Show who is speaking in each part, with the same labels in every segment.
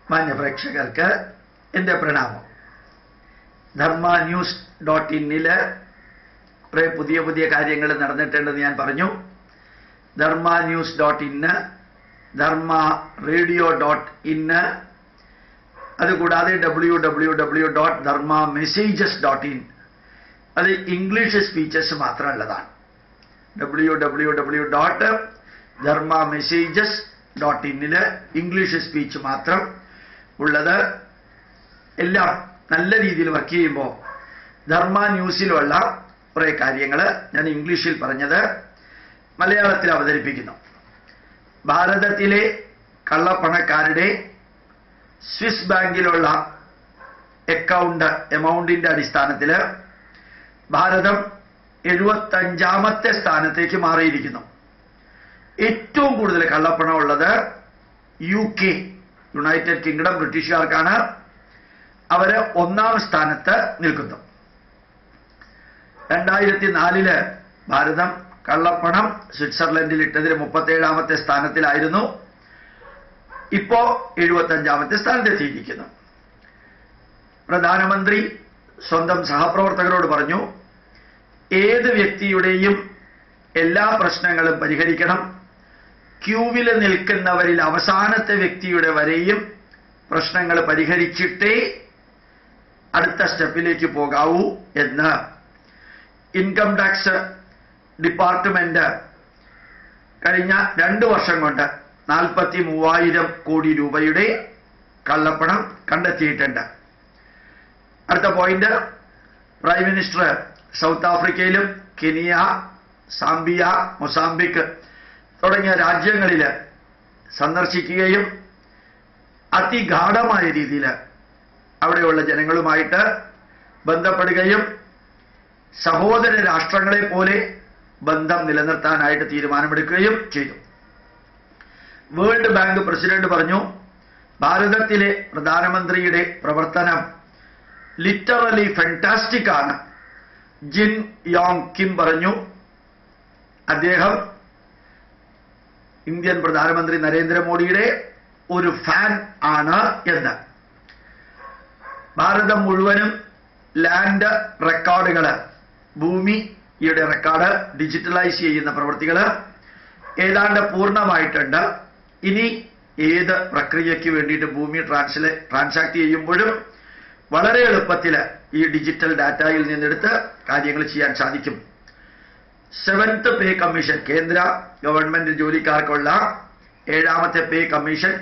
Speaker 1: മാന്യപ്രേക്ഷകർക്ക് എൻ്റെ പ്രണാമം. ധർമ്മ-news.in കുറേ പുതിയ പുതിയ കാര്യങ്ങൾ നടന്നിട്ടുണ്ടെന്ന് ഞാൻ പറഞ്ഞു. ധർമ്മ-news.in, ധർമ്മ-radio.in, അതുകൂടാതെ www.dharma-messages.in, അത് ഇംഗ്ലീഷ് സ്പീച്ചസ് മാത്രമുള്ളതാണ്. www.dharma-messages.in ഇംഗ്ലീഷ് സ്പീച്ച് മാത്രം ഉള്ളത്. എല്ലാം നല്ല രീതിയിൽ വർക്ക് ചെയ്യുമ്പോൾ ധർമ്മ ന്യൂസിലുള്ള കുറേ കാര്യങ്ങൾ ഞാൻ ഇംഗ്ലീഷിൽ പറഞ്ഞത് മലയാളത്തിൽ അവതരിപ്പിക്കുന്നു. ഭാരതത്തിലെ കള്ളപ്പണക്കാരുടെ സ്വിസ് ബാങ്കിലുള്ള എമൗണ്ടിന്റെ അടിസ്ഥാനത്തിൽ ഭാരതം 75ാമത്തെ സ്ഥാനത്തേക്ക് മാറിയിരിക്കുന്നു. ഏറ്റവും കൂടുതൽ കള്ളപ്പണം ഉള്ളത് UK, യുണൈറ്റഡ് കിങ്ഡം, ബ്രിട്ടീഷുകാർക്കാണ്. അവര് 1ാം സ്ഥാനത്ത് നിൽക്കുന്നു. 2004 ഭാരതം കള്ളപ്പണം സ്വിറ്റ്സർലൻഡിൽ ഇട്ടതിൽ 37ാമത്തെ സ്ഥാനത്തിലായിരുന്നു. ഇപ്പോ 75ാമത്തെ സ്ഥാനത്തെത്തിയിരിക്കുന്നു. പ്രധാനമന്ത്രി സ്വന്തം സഹപ്രവർത്തകരോട് പറഞ്ഞു, ഏത് വ്യക്തിയുടെയും എല്ലാ പ്രശ്നങ്ങളും പരിഹരിക്കണം, ക്യൂവിൽ നിൽക്കുന്നവരിൽ അവസാനത്തെ വ്യക്തിയുടെ വരെയും പ്രശ്നങ്ങൾ പരിഹരിച്ചിട്ടേ അടുത്ത സ്റ്റെപ്പിലേക്ക് പോകാവൂ എന്ന്. ഇൻകം ടാക്സ് ഡിപ്പാർട്ട്മെന്റ് കഴിഞ്ഞ 2 വർഷം കൊണ്ട് 43,000 കോടി രൂപയുടെ കള്ളപ്പണം കണ്ടെത്തിയിട്ടുണ്ട്. അടുത്ത പോയിന്റ്, പ്രൈം മിനിസ്റ്റർ സൗത്ത് ആഫ്രിക്കയിലും കെനിയ, സാംബിയ, മൊസാംബിക് തുടങ്ങിയ രാജ്യങ്ങളിൽ സന്ദർശിക്കുകയും അതിഗാഢമായ രീതിയിൽ അവിടെയുള്ള ജനങ്ങളുമായിട്ട് ബന്ധപ്പെടുകയും സഹോദര രാഷ്ട്രങ്ങളെ പോലെ ബന്ധം നിലനിർത്താനായിട്ട് തീരുമാനമെടുക്കുകയും ചെയ്തു. വേൾഡ് ബാങ്ക് പ്രസിഡന്റ് പറഞ്ഞു, ഭാരതത്തിലെ പ്രധാനമന്ത്രിയുടെ പ്രവർത്തനം ലിറ്ററലി ഫാന്റാസ്റ്റിക് ആണ്. ജിൻ യോങ് കിം പറഞ്ഞു, അദ്ദേഹം ഇന്ത്യൻ പ്രധാനമന്ത്രി നരേന്ദ്രമോദിയുടെ ഒരു ഫാൻ ആണ് എന്ന്. ഭാരതം മുഴുവനും ലാൻഡ് റെക്കോർഡുകൾ, ഭൂമിയുടെ റെക്കോർഡ് ഡിജിറ്റലൈസ് ചെയ്യുന്ന പ്രവൃത്തികൾ ഏതാണ്ട് പൂർണ്ണമായിട്ടുണ്ട്. ഇനി ഏത് പ്രക്രിയയ്ക്ക് വേണ്ടിയിട്ട് ഭൂമി ട്രാൻസാക്ട് ചെയ്യുമ്പോഴും വളരെ എളുപ്പത്തിൽ ഈ ഡിജിറ്റൽ ഡാറ്റയിൽ നിന്നെടുത്ത് കാര്യങ്ങൾ ചെയ്യാൻ സാധിക്കും. 7th പേ കമ്മീഷൻ, കേന്ദ്ര ഗവൺമെന്റ് ജോലിക്കാർക്കുള്ള 7ാമത്തെ പേ കമ്മീഷൻ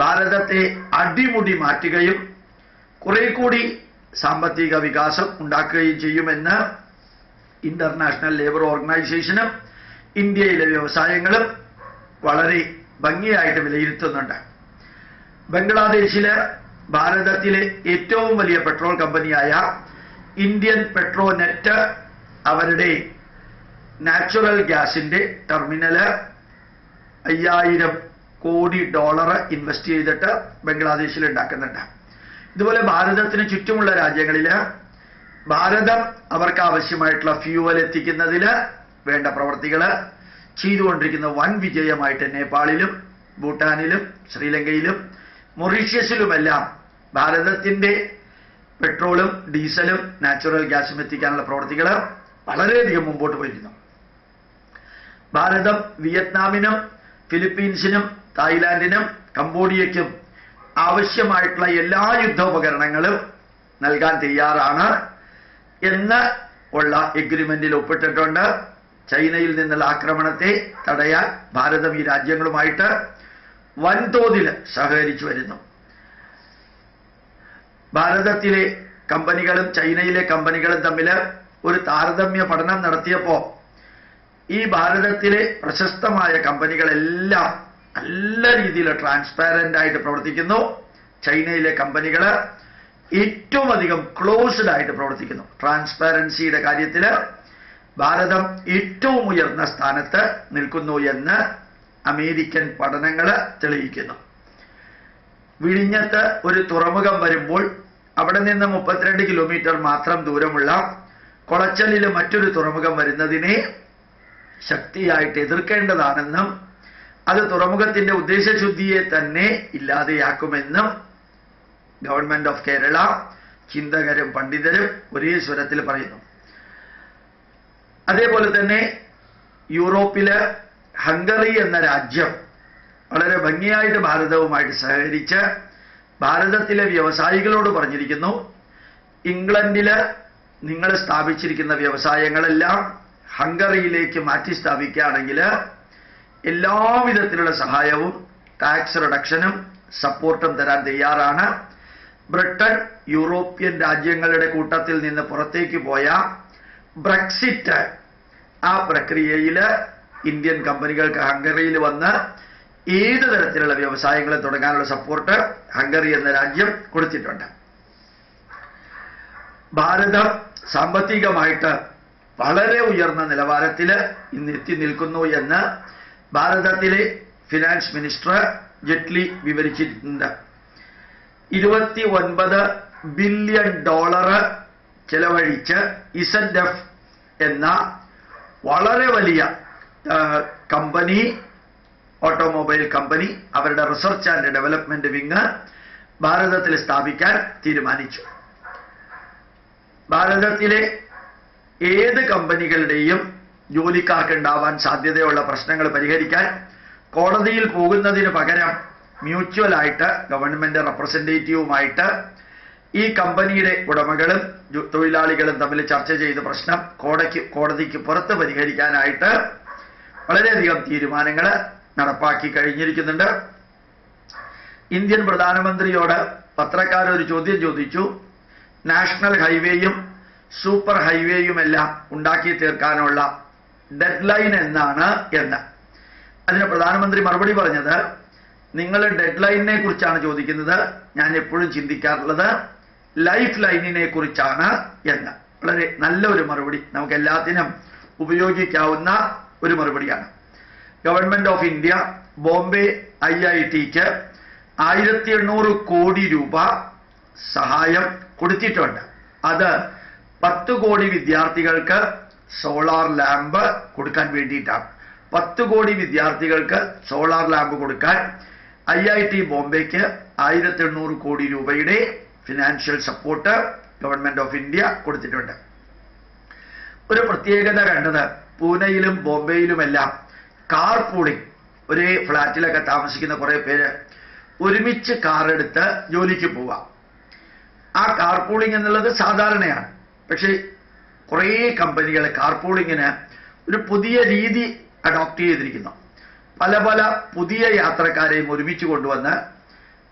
Speaker 1: ഭാരതത്തെ അടിമുടി മാറ്റുകയും കുറെ കൂടി സാമ്പത്തിക വികാസം ഉണ്ടാക്കുകയും ചെയ്യുമെന്ന് ഇന്റർനാഷണൽ ലേബർ ഓർഗനൈസേഷനും ഇന്ത്യയിലെ വ്യവസായങ്ങളും വളരെ ഭംഗിയായിട്ട് വിലയിരുത്തുന്നുണ്ട്. ബംഗ്ലാദേശില് ഭാരതത്തിലെ ഏറ്റവും വലിയ പെട്രോൾ കമ്പനിയായ ഇന്ത്യൻ പെട്രോനെറ്റ് അവരുടെ നാച്ചുറൽ ഗ്യാസിന്റെ ടെർമിനല് $5,000 കോടി ഇൻവെസ്റ്റ് ചെയ്തിട്ട് ബംഗ്ലാദേശിൽ ഉണ്ടാക്കുന്നുണ്ട്. ഇതുപോലെ ഭാരതത്തിന് ചുറ്റുമുള്ള രാജ്യങ്ങളിൽ ഭാരതം അവർക്ക് ആവശ്യമായിട്ടുള്ള ഫ്യൂവൽ എത്തിക്കുന്നതിന് വേണ്ട പ്രവർത്തികൾ ചെയ്തുകൊണ്ടിരിക്കുന്ന വൻ വിജയമായിട്ട് നേപ്പാളിലും ഭൂട്ടാനിലും ശ്രീലങ്കയിലും മൊറീഷ്യസിലുമെല്ലാം ഭാരതത്തിന്റെ പെട്രോളും ഡീസലും നാച്ചുറൽ ഗ്യാസും എത്തിക്കാനുള്ള പ്രവർത്തികൾ വളരെയധികം മുമ്പോട്ട് പോയിരിക്കുന്നു. ഭാരതം വിയറ്റ്നാമിനും ഫിലിപ്പീൻസിനും തായ്ലാന്റിനും കംബോഡിയയ്ക്കും ആവശ്യമായിട്ടുള്ള എല്ലാ യുദ്ധോപകരണങ്ങളും നൽകാൻ തയ്യാറാണ് എന്ന് ഉള്ള എഗ്രിമെന്റിൽ ഒപ്പിട്ടിട്ടുണ്ട്. ചൈനയിൽ നിന്നുള്ള ആക്രമണത്തെ തടയാൻ ഭാരതം ഈ രാജ്യങ്ങളുമായിട്ട് വൻതോതിൽ സഹകരിച്ചു വരുന്നു. ഭാരതത്തിലെ കമ്പനികളും ചൈനയിലെ കമ്പനികളും തമ്മിൽ ഒരു താരതമ്യ പഠനം നടത്തിയപ്പോൾ ഈ ഭാരതത്തിലെ പ്രശസ്തമായ കമ്പനികളെല്ലാം നല്ല രീതിയിൽ ട്രാൻസ്പാരന്റ് ആയിട്ട് പ്രവർത്തിക്കുന്നു. ചൈനയിലെ കമ്പനികൾ ഏറ്റവും അധികം ക്ലോസ്ഡ് ആയിട്ട് പ്രവർത്തിക്കുന്നു. ട്രാൻസ്പാരൻസിയുടെ കാര്യത്തിൽ ഭാരതം ഏറ്റവും ഉയർന്ന സ്ഥാനത്ത് നിൽക്കുന്നു എന്ന് അമേരിക്കൻ പഠനങ്ങൾ തെളിയിക്കുന്നു. വിഴിഞ്ഞത്ത് ഒരു തുറമുഖം വരുമ്പോൾ അവിടെ നിന്ന് 32 കിലോമീറ്റർ മാത്രം ദൂരമുള്ള കൊളച്ചലിൽ മറ്റൊരു തുറമുഖം വരുന്നതിനെ ശക്തിയായിട്ട് എതിർക്കേണ്ടതാണെന്നും അത് തുറമുഖത്തിന്റെ ഉദ്ദേശശുദ്ധിയെ തന്നെ ഇല്ലാതെയാക്കുമെന്നും ഗവൺമെന്റ് ഓഫ് കേരള, ചിന്തകരും പണ്ഡിതരും ഒരേ സ്വരത്തിൽ പറയുന്നു. അതേപോലെ തന്നെ യൂറോപ്പില് ഹംഗറി എന്ന രാജ്യം വളരെ ഭംഗിയായിട്ട് ഭാരതവുമായിട്ട് സഹകരിച്ച് ഭാരതത്തിലെ വ്യവസായികളോട് പറഞ്ഞിരിക്കുന്നു, ഇംഗ്ലണ്ടില് നിങ്ങൾ സ്ഥാപിച്ചിരിക്കുന്ന വ്യവസായങ്ങളെല്ലാം ഹംഗറിയിലേക്ക് മാറ്റി സ്ഥാപിക്കുകയാണെങ്കിൽ എല്ലാവിധത്തിലുള്ള സഹായവും ടാക്സ് റിഡക്ഷനും സപ്പോർട്ടും തരാൻ തയ്യാറാണ്. ബ്രിട്ടൻ യൂറോപ്യൻ രാജ്യങ്ങളുടെ കൂട്ടത്തിൽ നിന്ന് പുറത്തേക്ക് പോയ ബ്രെക്സിറ്റ്, ആ പ്രക്രിയയിൽ ഇന്ത്യൻ കമ്പനികൾക്ക് ഹംഗറിയിൽ വന്ന് ഏത് തരത്തിലുള്ള വ്യവസായങ്ങളെ തുടങ്ങാനുള്ള സപ്പോർട്ട് ഹംഗറി എന്ന രാജ്യം കൊടുത്തിട്ടുണ്ട്. ഭാരതം സാമ്പത്തികമായിട്ട് വളരെ ഉയർന്ന നിലവാരത്തിൽ ഇന്ന് എത്തി നിൽക്കുന്നു എന്ന് ഭാരതത്തിലെ ഫിനാൻസ് മിനിസ്റ്റർ ജെറ്റ്ലി വിവരിച്ചിട്ടുണ്ട്. $29 ബില്യൺ ചെലവഴിച്ച് ISDF എന്ന വളരെ വലിയ കമ്പനി, ഓട്ടോമൊബൈൽ കമ്പനി, അവരുടെ റിസർച്ച് ആൻഡ് ഡെവലപ്മെന്റ് വിങ് ഭാരതത്തിൽ സ്ഥാപിക്കാൻ തീരുമാനിച്ചു. ഭാരതത്തിലെ ഏത് കമ്പനികളുടെയും ജോലിക്കാർക്ക് ഉണ്ടാവാൻ സാധ്യതയുള്ള പ്രശ്നങ്ങൾ പരിഹരിക്കാൻ കോടതിയിൽ പോകുന്നതിന് പകരം മ്യൂച്വലായിട്ട് ഗവൺമെന്റ് റെപ്രസെന്റേറ്റീവുമായിട്ട് ഈ കമ്പനിയുടെ ഉടമകളും തൊഴിലാളികളും തമ്മിൽ ചർച്ച ചെയ്ത പ്രശ്നം കോടതിക്ക് പുറത്ത് പരിഹരിക്കാനായിട്ട് വളരെയധികം തീരുമാനങ്ങൾ നടപ്പാക്കി കഴിഞ്ഞിരിക്കുന്നുണ്ട്. ഇന്ത്യൻ പ്രധാനമന്ത്രിയോട് പത്രക്കാരൊരു ചോദ്യം ചോദിച്ചു, നാഷണൽ ഹൈവേയും സൂപ്പർ ഹൈവേയുമെല്ലാം ഉണ്ടാക്കി തീർക്കാനുള്ള ഡെഡ് ലൈൻ എന്നാണ് എന്ന്. അതിന് പ്രധാനമന്ത്രി മറുപടി പറഞ്ഞത്, നിങ്ങൾ ഡെഡ് ലൈനിനെ കുറിച്ചാണ് ചോദിക്കുന്നത്, ഞാൻ എപ്പോഴും ചിന്തിക്കാറുള്ളത് ലൈഫ് ലൈനിനെ കുറിച്ചാണ് എന്ന്. വളരെ നല്ല ഒരു മറുപടി, നമുക്ക് എല്ലാത്തിനും ഉപയോഗിക്കാവുന്ന ഒരു മറുപടിയാണ്. ഗവൺമെന്റ് ഓഫ് ഇന്ത്യ ബോംബെ IITക്ക് 1800 കോടി രൂപ സഹായം കൊടുത്തിട്ടുണ്ട്. അത് 10 കോടി വിദ്യാർത്ഥികൾക്ക് സോളാർ ലാമ്പ് കൊടുക്കാൻ വേണ്ടിയിട്ടാണ്. 10 കോടി വിദ്യാർത്ഥികൾക്ക് സോളാർ ലാമ്പ് കൊടുക്കാൻ IIT ബോംബെക്ക് 1800 കോടി രൂപയുടെ financial support government of India കൊടുത്തിട്ടുണ്ട്. ഒരു പ്രത്യേകത കണ്ടത്, പൂനെയിലും ബോംബെയിലുമെല്ലാം കാർ പൂളിംഗ്, ഒരേ ഫ്ലാറ്റിലൊക്കെ താമസിക്കുന്ന കുറെ പേര് ഒരുമിച്ച് കാർ എടുത്ത് ജോലിക്ക് പോവാം. ആ കാർ പൂളിംഗ് എന്നുള്ളത് സാധാരണയാണ്. പക്ഷേ കുറേ കമ്പനികൾ കാർ പൂളിങ്ങിന് ഒരു പുതിയ രീതി അഡോപ്റ്റ് ചെയ്തിരിക്കുന്നു. പല പല പുതിയ യാത്രക്കാരെയും ഒരുമിച്ച് കൊണ്ടുവന്ന്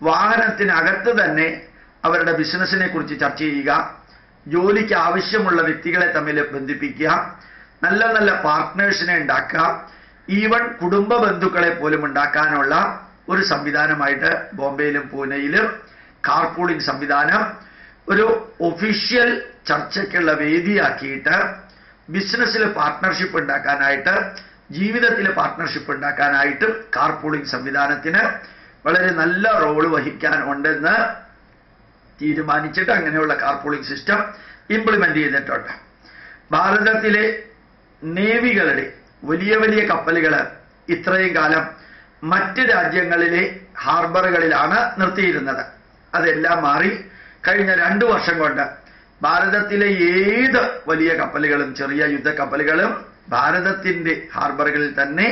Speaker 1: വാഹനത്തിനകത്ത് തന്നെ അവരുടെ ബിസിനസ്സിനെ കുറിച്ച് ചർച്ച ചെയ്യുക, ജോലിക്ക് ആവശ്യമുള്ള വ്യക്തികളെ തമ്മിൽ ബന്ധിപ്പിക്കുക, നല്ല നല്ല പാർട്ട്നേഴ്സിനെ ഉണ്ടാക്കുക, ഈവൻ കുടുംബ ബന്ധുക്കളെ പോലും ഉണ്ടാക്കാനുള്ള ഒരു സംവിധാനമായിട്ട് ബോംബെയിലും പൂനെയിലും കാർ പൂളിംഗ് സംവിധാനം ഒരു ഒഫീഷ്യൽ ചർച്ചയ്ക്കുള്ള വേദിയാക്കിയിട്ട് ബിസിനസ്സിൽ പാർട്ട്ണർഷിപ്പ് ഉണ്ടാക്കാനായിട്ട്, ജീവിതത്തിൽ പാർട്ട്ണർഷിപ്പ് ഉണ്ടാക്കാനായിട്ടും കാർ പൂളിംഗ് സംവിധാനത്തിന് വളരെ നല്ല റോള് വഹിക്കാനുണ്ടെന്ന് തീരുമാനിച്ചിട്ട് അങ്ങനെയുള്ള കാർ പൂളിംഗ് സിസ്റ്റം ഇംപ്ലിമെന്റ് ചെയ്തിട്ടുണ്ട്. ഭാരതത്തിലെ നേവികളുടെ വലിയ വലിയ കപ്പലുകൾ ഇത്രയും കാലം മറ്റ് രാജ്യങ്ങളിലെ ഹാർബറുകളിലാണ് നിർത്തിയിരുന്നത്. അതെല്ലാം മാറി കഴിഞ്ഞ 2 വർഷം കൊണ്ട് ഭാരതത്തിലെ ഏത് വലിയ കപ്പലുകളും ചെറിയ യുദ്ധക്കപ്പലുകളും ഭാരതത്തിന്റെ ഹാർബറുകളിൽ തന്നെ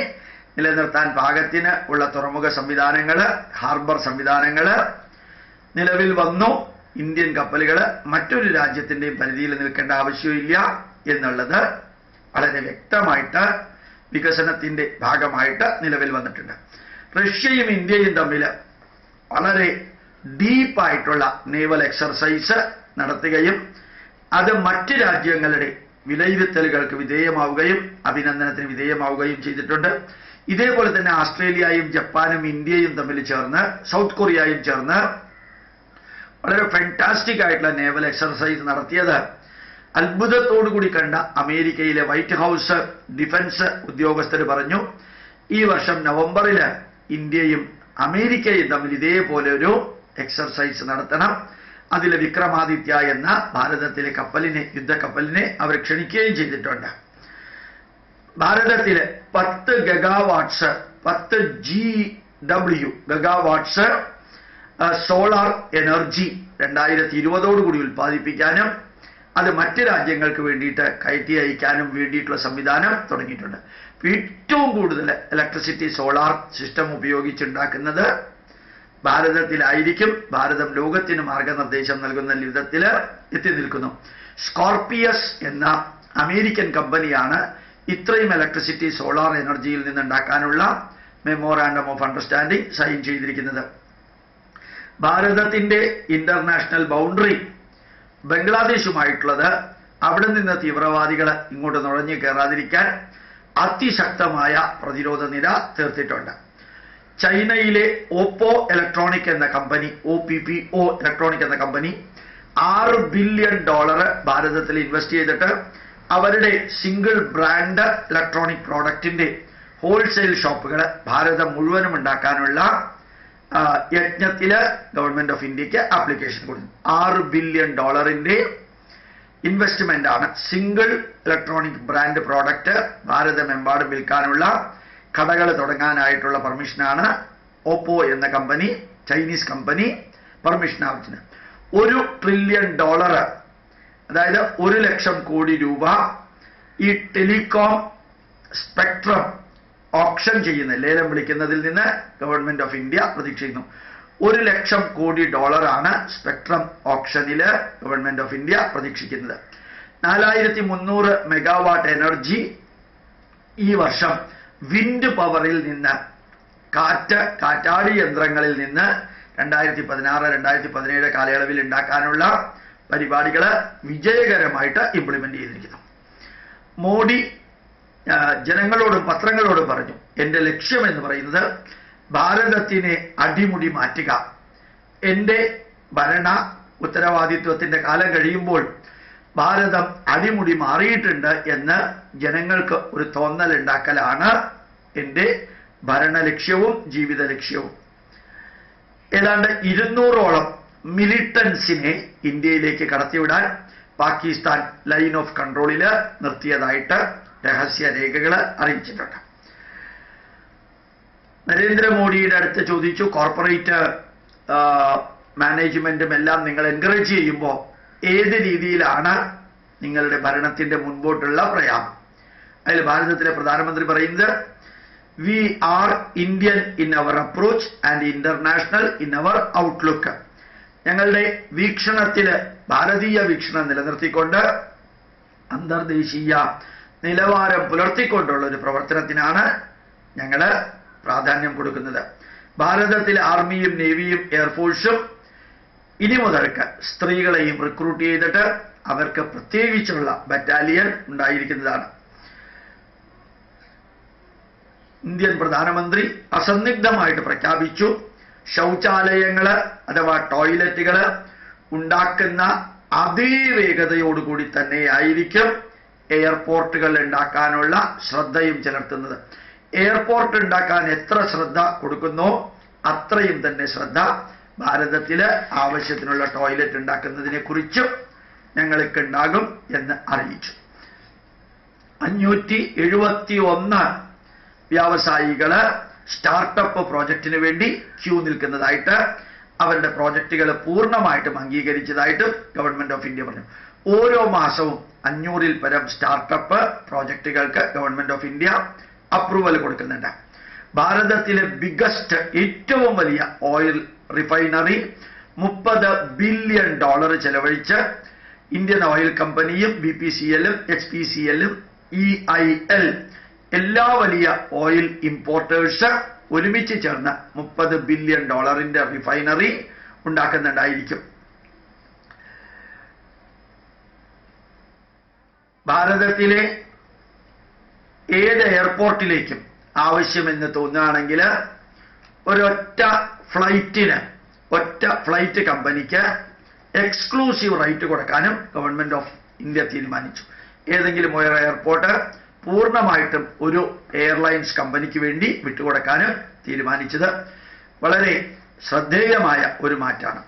Speaker 1: നിലനിർത്താൻ പാകത്തിന് ഉള്ള തുറമുഖ സംവിധാനങ്ങൾ, ഹാർബർ സംവിധാനങ്ങൾ നിലവിൽ വന്നു. ഇന്ത്യൻ കപ്പലുകൾ മറ്റൊരു രാജ്യത്തിന്റെയും പരിധിയിൽ നിൽക്കേണ്ട ആവശ്യമില്ല എന്നുള്ളത് വളരെ വ്യക്തമായിട്ട് വികസനത്തിന്റെ ഭാഗമായിട്ട് നിലവിൽ വന്നിട്ടുണ്ട്. റഷ്യയും ഇന്ത്യയും തമ്മിൽ വളരെ ഡീപ്പായിട്ടുള്ള നേവൽ എക്സർസൈസ് നടത്തുകയും അത് മറ്റ് രാജ്യങ്ങളുടെ വിലയിരുത്തലുകൾക്ക് വിധേയമാവുകയും അഭിനന്ദനത്തിന് വിധേയമാവുകയും ചെയ്തിട്ടുണ്ട്. ഇതേപോലെ തന്നെ ഓസ്ട്രേലിയയും ജപ്പാനും ഇന്ത്യയും തമ്മിൽ ചേർന്ന്, സൗത്ത് കൊറിയയും ചേർന്ന് വളരെ ഫാന്റാസ്റ്റിക് ആയിട്ടുള്ള നേവൽ എക്സർസൈസ് നടത്തിയത് അത്ഭുതത്തോടുകൂടി കണ്ട അമേരിക്കയിലെ വൈറ്റ് ഹൗസ് ഡിഫൻസ് ഉദ്യോഗസ്ഥർ പറഞ്ഞു, ഈ വർഷം നവംബറിൽ ഇന്ത്യയും അമേരിക്കയും തമ്മിൽ ഇതേപോലെ ഒരു എക്സർസൈസ് നടത്തണം. അതിൽ വിക്രമാദിത്യ എന്ന ഭാരതത്തിലെ കപ്പലിനെ, യുദ്ധക്കപ്പലിനെ അവർ ക്ഷണിക്കുകയും ചെയ്തിട്ടുണ്ട്. ഭാരതത്തിലെ 10 ഗഗാവാട്ട്സ്, 10 GW ഗഗാവാട്ട്സ് സോളാർ എനർജി 2020 ഉൽപ്പാദിപ്പിക്കാനും അത് മറ്റ് രാജ്യങ്ങൾക്ക് വേണ്ടിയിട്ട് കയറ്റി അയക്കാനും വേണ്ടിയിട്ടുള്ള സംവിധാനം തുടങ്ങിയിട്ടുണ്ട്. ഏറ്റവും കൂടുതൽ ഇലക്ട്രിസിറ്റി സോളാർ സിസ്റ്റം ഉപയോഗിച്ചുണ്ടാക്കുന്നത് ഭാരതത്തിലായിരിക്കും. ഭാരതം ലോകത്തിന് മാർഗനിർദ്ദേശം നൽകുന്ന വിധത്തിൽ എത്തി നിൽക്കുന്നു. സ്കോർപിയസ് എന്ന അമേരിക്കൻ കമ്പനിയാണ് ഇത്രയും ഇലക്ട്രിസിറ്റി സോളാർ എനർജിയിൽ നിന്നുണ്ടാക്കാനുള്ള മെമ്മോറാണ്ടം ഓഫ് അണ്ടർസ്റ്റാൻഡിംഗ് സൈൻ ചെയ്തിരിക്കുന്നത്. ഭാരതത്തിന്റെ ഇന്റർനാഷണൽ ബൗണ്ടറി ബംഗ്ലാദേശുമായിട്ടുള്ളത് അവിടെ നിന്ന് തീവ്രവാദികൾ ഇങ്ങോട്ട് നുഴഞ്ഞു കയറാതിരിക്കാൻ അതിശക്തമായ പ്രതിരോധ നിര തീർത്തിട്ടുണ്ട്. ചൈനയിലെ ഓപ്പോ ഇലക്ട്രോണിക് എന്ന കമ്പനി, OPPO ഇലക്ട്രോണിക് എന്ന കമ്പനി $6 ബില്യൺ ഭാരതത്തിൽ ഇൻവെസ്റ്റ് ചെയ്തിട്ട് അവരുടെ സിംഗിൾ ബ്രാൻഡ് ഇലക്ട്രോണിക് പ്രോഡക്റ്റിന്റെ ഹോൾസെയിൽ ഷോപ്പുകൾ ഭാരതം മുഴുവനും ഉണ്ടാക്കാനുള്ള യജ്ഞത്തില് ഗവൺമെന്റ് ഓഫ് ഇന്ത്യക്ക് ആപ്ലിക്കേഷൻ കൊടുത്തു. $6 ബില്യൺ ഇൻവെസ്റ്റ്മെന്റ് ആണ് സിംഗിൾ ഇലക്ട്രോണിക് ബ്രാൻഡ് പ്രോഡക്റ്റ് ഭാരതമെമ്പാടും വിൽക്കാനുള്ള കടകൾ തുടങ്ങാനായിട്ടുള്ള പെർമിഷനാണ് ഓപ്പോ എന്ന കമ്പനി, ചൈനീസ് കമ്പനി പെർമിഷൻ ആവശ്യത്തിന്. $1 ട്രില്യൺ, അതായത് 1 ലക്ഷം കോടി രൂപ ഈ ടെലികോം സ്പെക്ട്രം ഓപ്ഷൻ ചെയ്യുന്ന, ലേലം വിളിക്കുന്നതിൽ നിന്ന് ഗവൺമെന്റ് ഓഫ് ഇന്ത്യ പ്രതീക്ഷിക്കുന്നു. $1 ലക്ഷം കോടി ആണ് സ്പെക്ട്രം ഓപ്ഷനില് ഗവൺമെന്റ് ഓഫ് ഇന്ത്യ പ്രതീക്ഷിക്കുന്നത്. 4300 മെഗാവാട്ട് എനർജി ഈ വർഷം വിൻഡ് പവറിൽ നിന്ന്, കാറ്റാടി യന്ത്രങ്ങളിൽ നിന്ന് 2016-2017 കാലയളവിൽ ഉണ്ടാക്കാനുള്ള പരിപാടികൾ വിജയകരമായിട്ട് ഇംപ്ലിമെന്റ് ചെയ്തിരിക്കുന്നു. മോഡി ജനങ്ങളോടും പത്രങ്ങളോടും പറഞ്ഞു, എൻ്റെ ലക്ഷ്യം എന്ന് പറയുന്നത് ഭാരതത്തിനെ അടിമുടി മാറ്റുക. എൻ്റെ ഭരണ ഉത്തരവാദിത്വത്തിന്റെ കാലം കഴിയുമ്പോൾ ഭാരതം അടിമുടി മാറിയിട്ടുണ്ട് എന്ന് ജനങ്ങൾക്ക് ഒരു തോന്നൽ ഉണ്ടാക്കലാണ് എൻ്റെ ഭരണലക്ഷ്യവും ജീവിത ലക്ഷ്യവും. ഏതാണ്ട് 200ഓളം മിലിറ്റൻസിനെ ഇന്ത്യയിലേക്ക് കടത്തിവിടാൻ പാകിസ്ഥാൻ ലൈൻ ഓഫ് കൺട്രോളില് നിർത്തിയതായിട്ട് രഹസ്യ രേഖകൾ അറിയിച്ചിട്ടുണ്ട്. നരേന്ദ്രമോദിയുടെ അടുത്ത് ചോദിച്ചു, കോർപ്പറേറ്റ് മാനേജ്മെന്റും എല്ലാം നിങ്ങൾ എൻകറേജ് ചെയ്യുമ്പോൾ ഏത് രീതിയിലാണ് നിങ്ങളുടെ ഭരണത്തിന്റെ മുൻപോട്ടുള്ള പ്രയാണം? അതിൽ ഭാരതത്തിലെ പ്രധാനമന്ത്രി പറയുന്നത്, we are Indian in our approach and international in our outlook. ഞങ്ങളുടെ വീക്ഷണത്തില് ഭാരതീയ വീക്ഷണം നിലനിർത്തിക്കൊണ്ട് അന്തർദേശീയ നിലവാരം പുലർത്തിക്കൊണ്ടുള്ള ഒരു പ്രവർത്തനത്തിനാണ് ഞങ്ങൾ പ്രാധാന്യം കൊടുക്കുന്നത്. ഭാരതത്തിലെ ആർമിയും നേവിയും എയർഫോഴ്സും ഇനി മുതൽക്ക് സ്ത്രീകളെയും റിക്രൂട്ട് ചെയ്തിട്ട് അവർക്ക് പ്രത്യേകിച്ചുള്ള ബറ്റാലിയൻ ഉണ്ടായിരിക്കുന്നതാണ്. ഇന്ത്യൻ പ്രധാനമന്ത്രി അസന്നിഗ്ധമായിട്ട് പ്രഖ്യാപിച്ചു, ശൗചാലയങ്ങള് അഥവാ ടോയ്ലറ്റുകൾ ഉണ്ടാക്കുന്ന അതേ വേഗതയോടുകൂടി തന്നെയായിരിക്കും എയർപോർട്ടുകൾ ഉണ്ടാക്കാനുള്ള ശ്രദ്ധയും ചെലുത്തുന്നത്. എയർപോർട്ട് ഉണ്ടാക്കാൻ എത്ര ശ്രദ്ധ കൊടുക്കുന്നോ അത്രയും തന്നെ ശ്രദ്ധ ഭാരതത്തില് ആവശ്യത്തിനുള്ള ടോയ്ലറ്റ് ഉണ്ടാക്കുന്നതിനെ കുറിച്ചും ഞങ്ങൾക്ക് ഉണ്ടാകും എന്ന് അറിയിച്ചു. 571 വ്യാവസായികള് സ്റ്റാർട്ടപ്പ് പ്രോജക്റ്റിന് വേണ്ടി ക്യൂ നിൽക്കുന്നതായിട്ട്, അവരുടെ പ്രോജക്റ്റുകൾ പൂർണ്ണമായിട്ടും അംഗീകരിച്ചതായിട്ടും ഗവൺമെന്റ് ഓഫ് ഇന്ത്യ പറഞ്ഞു. ഓരോ മാസവും 500-ൽ പരം സ്റ്റാർട്ടപ്പ് പ്രോജക്റ്റുകൾക്ക് ഗവൺമെന്റ് ഓഫ് ഇന്ത്യ അപ്രൂവൽ കൊടുക്കുന്നുണ്ട്. ഭാരതത്തിലെ ബിഗസ്റ്റ്, ഏറ്റവും വലിയ ഓയിൽ റിഫൈനറി $30 ബില്യൺ ചെലവഴിച്ച് ഇന്ത്യൻ ഓയിൽ കമ്പനിയും BPCL-ഉം HPCL-ഉം EIL എല്ലാ വലിയ ഓയിൽ ഇമ്പോർട്ടേഴ്സ് ഒരുമിച്ച് ചേർന്ന് $30 ബില്യൺ റിഫൈനറി ഉണ്ടാക്കുന്നുണ്ടായിരിക്കും. ഭാരതത്തിലെ ഏത് എയർപോർട്ടിലേക്കും ആവശ്യമെന്ന് തോന്നുകയാണെങ്കിൽ ഒരൊറ്റ ഫ്ലൈറ്റ് കമ്പനിക്ക് എക്സ്ക്ലൂസീവ് റൈറ്റ് കൊടുക്കാനും ഗവൺമെന്റ് ഓഫ് ഇന്ത്യ തീരുമാനിച്ചു. ഏതെങ്കിലും ഒരു എയർപോർട്ട് പൂർണ്ണമായിട്ടും ഒരു എയർലൈൻസ് കമ്പനിക്ക് വേണ്ടി വിട്ടുകൊടുക്കാനും തീരുമാനിച്ചത് വളരെ ശ്രദ്ധേയമായ ഒരു മാറ്റമാണ്.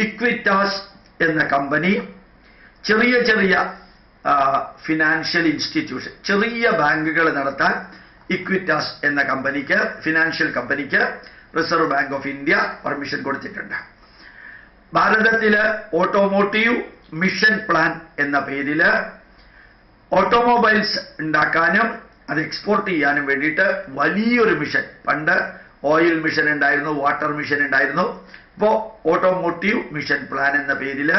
Speaker 1: ഇക്വിറ്റാസ് എന്ന കമ്പനി ചെറിയ ചെറിയ ഫിനാൻഷ്യൽ ഇൻസ്റ്റിറ്റ്യൂഷൻ, ചെറിയ ബാങ്കുകൾ നടത്താൻ ഇക്വിറ്റാസ് എന്ന കമ്പനിക്ക്, ഫിനാൻഷ്യൽ കമ്പനിക്ക് reserve bank of India permission കൊടുത്തിട്ടുണ്ട്. ഭാരതത്തില് ഓട്ടോമോട്ടീവ് മിഷൻ പ്ലാൻ എന്ന പേരിൽ ഓട്ടോമൊബൈൽസ് ഉണ്ടാക്കാനും അത് എക്സ്പോർട്ട് ചെയ്യാനും വേണ്ടിയിട്ട് വലിയൊരു മിഷൻ, പണ്ട് ഓയിൽ മിഷൻ ഉണ്ടായിരുന്നു, വാട്ടർ മിഷൻ ഉണ്ടായിരുന്നു, ഇപ്പോൾ ഓട്ടോമോട്ടീവ് മിഷൻ പ്ലാൻ എന്ന പേരിൽ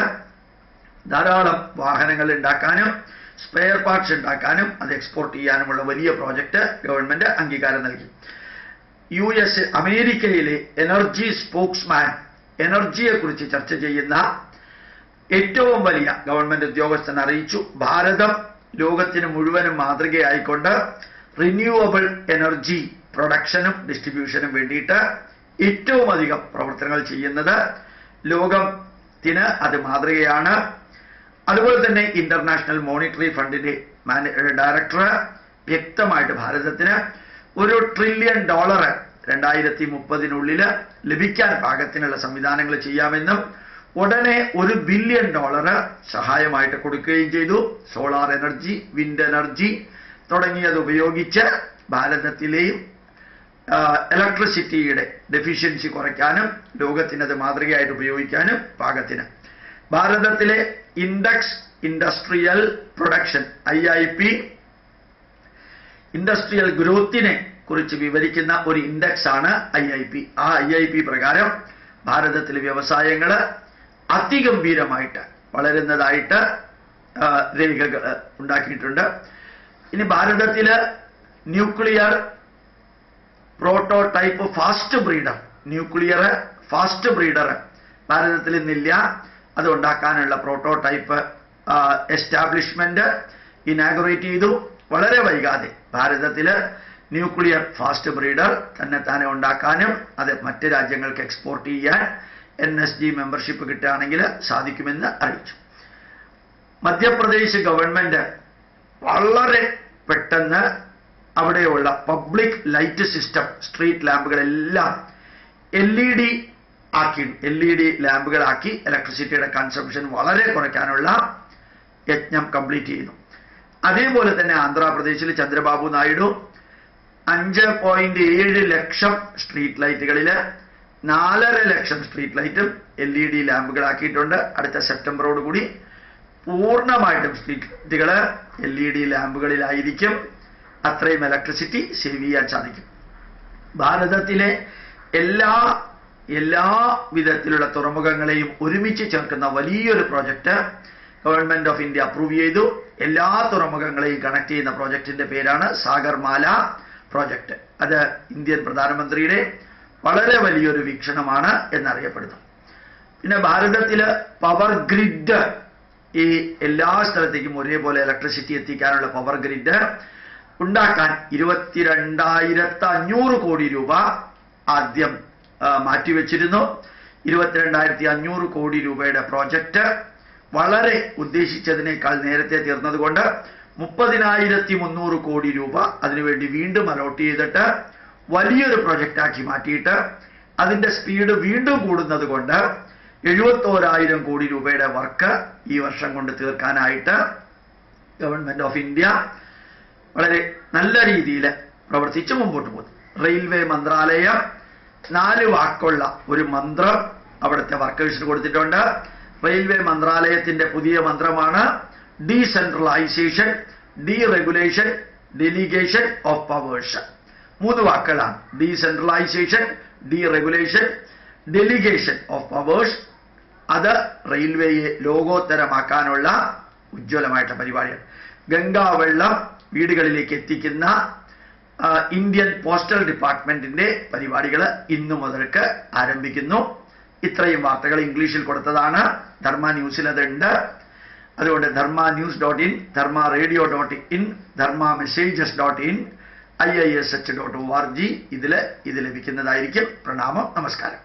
Speaker 1: ധാരാളം വാഹനങ്ങൾ ഉണ്ടാക്കാനും സ്പെയർ പാർട്സ് ഉണ്ടാക്കാനും അത് എക്സ്പോർട്ട് ചെയ്യാനുമുള്ള വലിയ പ്രോജക്റ്റ് ഗവൺമെന്റ് അംഗീകാരം നൽകി. അമേരിക്കയിലെ എനർജി സ്പോക്സ്മാൻ എനർജിയെക്കുറിച്ച് ചർച്ച ചെയ്യുന്ന ഏറ്റവും വലിയ ഗവൺമെന്റ് ഉദ്യോഗസ്ഥൻ അറിയിച്ചു, ഭാരതം ലോകത്തിന് മുഴുവനും മാതൃകയായിക്കൊണ്ട് റിന്യൂവബിൾ എനർജി പ്രൊഡക്ഷനും ഡിസ്ട്രിബ്യൂഷനും വേണ്ടിയിട്ട് ഏറ്റവും അധികം പ്രവർത്തനങ്ങൾ ചെയ്യുന്നത് ലോകത്തിന് അത് മാതൃകയാണ്. അതുപോലെ തന്നെ ഇന്റർനാഷണൽ മോണിറ്ററി ഫണ്ടിന്റെ ഡയറക്ടർ വ്യക്തമായിട്ട് ഭാരതത്തിന് $1 ട്രില്യൺ 2030 ലഭിക്കാൻ പാകത്തിനുള്ള സംവിധാനങ്ങൾ ചെയ്യാമെന്നും ഉടനെ $1 ബില്യൺ സഹായമായിട്ട് കൊടുക്കുകയും ചെയ്തു. സോളാർ എനർജി, വിൻഡ് എനർജി തുടങ്ങിയത് ഉപയോഗിച്ച് ഭാരതത്തിലെയും ഇലക്ട്രിസിറ്റിയുടെ ഡെഫിഷ്യൻസി കുറയ്ക്കാനും ലോകത്തിനത് മാതൃകയായിട്ട് ഉപയോഗിക്കാനും പാകത്തിന് ഭാരതത്തിലെ index industrial production IIP industrial ഗ്രോത്തിനെ കുറിച്ച് വിവരിക്കുന്ന ഒരു ഇൻഡെക്സ് ആണ് IIP. ആ IIP പ്രകാരം ഭാരതത്തിലെ വ്യവസായങ്ങൾ അതിഗംഭീരമായിട്ട് വളരുന്നതായിട്ട് രേഖകൾ ഉണ്ടാക്കിയിട്ടുണ്ട്. ഇനി ഭാരതത്തില് nuclear prototype nuclear fast breeder ഭാരതത്തിൽ ഇന്നില്ല. അത് ഉണ്ടാക്കാനുള്ള പ്രോട്ടോടൈപ്പ് എസ്റ്റാബ്ലിഷ്മെന്റ് ഇനാഗുറേറ്റ് ചെയ്തു. വളരെ വൈകാതെ ഭാരതത്തില് ന്യൂക്ലിയർ ഫാസ്റ്റ് ബ്രീഡർ തന്നെ ഉണ്ടാക്കാനും അത് മറ്റ് രാജ്യങ്ങൾക്ക് എക്സ്പോർട്ട് ചെയ്യാൻ NSG മെമ്പർഷിപ്പ് കിട്ടുകയാണെങ്കിൽ സാധിക്കുമെന്ന് അറിയിച്ചു. മധ്യപ്രദേശ് ഗവൺമെന്റ് വളരെ പെട്ടെന്ന് അവിടെയുള്ള പബ്ലിക് ലൈറ്റ് സിസ്റ്റം, സ്ട്രീറ്റ് ലാമ്പുകളെല്ലാം LED ലാമ്പുകളാക്കി ഇലക്ട്രിസിറ്റിയുടെ കൺസംഷൻ വളരെ കുറയ്ക്കാനുള്ള യജ്ഞം കംപ്ലീറ്റ് ചെയ്യുന്നു. അതേപോലെ തന്നെ ആന്ധ്രാപ്രദേശിൽ ചന്ദ്രബാബു നായിഡു 5.7 ലക്ഷം സ്ട്രീറ്റ് ലൈറ്റുകളിൽ 4.5 ലക്ഷം സ്ട്രീറ്റ് ലൈറ്റും LED ലാമ്പുകളാക്കിയിട്ടുണ്ട്. അടുത്ത സെപ്റ്റംബറോട് കൂടി പൂർണ്ണമായിട്ടും സ്ട്രീറ്റ് ലൈറ്റുകൾ LED ലാമ്പുകളിലായിരിക്കും. അത്രയും ഇലക്ട്രിസിറ്റി സേവ് ചെയ്യാൻ സാധിക്കും. ഭാരതത്തിലെ എല്ലാ വിധത്തിലുള്ള തുറമുഖങ്ങളെയും ഒരുമിച്ച് ചേർക്കുന്ന വലിയൊരു project government of India approve ചെയ്തു. എല്ലാ തുറമുഖങ്ങളെയും കണക്ട് ചെയ്യുന്ന പ്രോജക്റ്റിന്റെ പേരാണ് സാഗർമാല പ്രോജക്റ്റ്. അത് ഇന്ത്യൻ പ്രധാനമന്ത്രിയുടെ വളരെ വലിയൊരു വീക്ഷണമാണ് എന്നറിയപ്പെടുന്നു. പിന്നെ ഭാരതത്തില് പവർ ഗ്രിഡ്, ഈ എല്ലാ സ്ഥലത്തേക്കും ഒരേപോലെ ഇലക്ട്രിസിറ്റി എത്തിക്കാനുള്ള പവർ ഗ്രിഡ് ഉണ്ടാക്കാൻ 22,500 കോടി രൂപ ആദ്യം മാറ്റിവെച്ചിരുന്നു. 22,500 കോടി രൂപയുടെ പ്രോജക്റ്റ് വളരെ ഉദ്ദേശിച്ചതിനേക്കാൾ നേരത്തെ തീർന്നതുകൊണ്ട് 30,300 കോടി രൂപ അതിനുവേണ്ടി വീണ്ടും അലോട്ട് ചെയ്തിട്ട് വലിയൊരു പ്രൊജക്റ്റാക്കി മാറ്റിയിട്ട് അതിന്റെ സ്പീഡ് വീണ്ടും കൂടുന്നത് കൊണ്ട് 71,000 കോടി രൂപയുടെ വർക്ക് ഈ വർഷം കൊണ്ട് തീർക്കാനായിട്ട് ഗവൺമെന്റ് ഓഫ് ഇന്ത്യ വളരെ നല്ല രീതിയിൽ പ്രവർത്തിച്ച് മുമ്പോട്ട് പോകുന്നു. റെയിൽവേ മന്ത്രാലയം 4 വാക്കുള്ള ഒരു മന്ത്രം അവിടുത്തെ വർക്കേഴ്സിന് കൊടുത്തിട്ടുണ്ട്. റെയിൽവേ മന്ത്രാലയത്തിന്റെ പുതിയ മന്ത്രമാണ് decentralisation, deregulation, delegation of powers. 3 വാക്കുകളാണ്. Decentralisation, deregulation, delegation of powers. അത് റെയിൽവേയെ ലോകോത്തരമാക്കാനുള്ള ഉജ്ജ്വലമായിട്ട് പരിപാടിയാണ്. ഗംഗാവെള്ളം വീടുകളിലേക്ക് എത്തിക്കുന്ന ഇന്ത്യൻ പോസ്റ്റൽ ഡിപ്പാർട്ട്മെന്റിന്റെ പരിപാടികൾ ഇന്നു മുതൽക്ക് ആരംഭിക്കുന്നു. ഇത്രയും വാർത്തകൾ ഇംഗ്ലീഷിൽ കൊടുത്തതാണ്. ധർമ്മ ന്യൂസിൽ അതുണ്ട്. അതുകൊണ്ട് dharmanews.in, dharmaradio.in, dharmamessages.in, IISH.org ഇത് ലഭിക്കുന്നതായിരിക്കും. പ്രണാമം, നമസ്കാരം.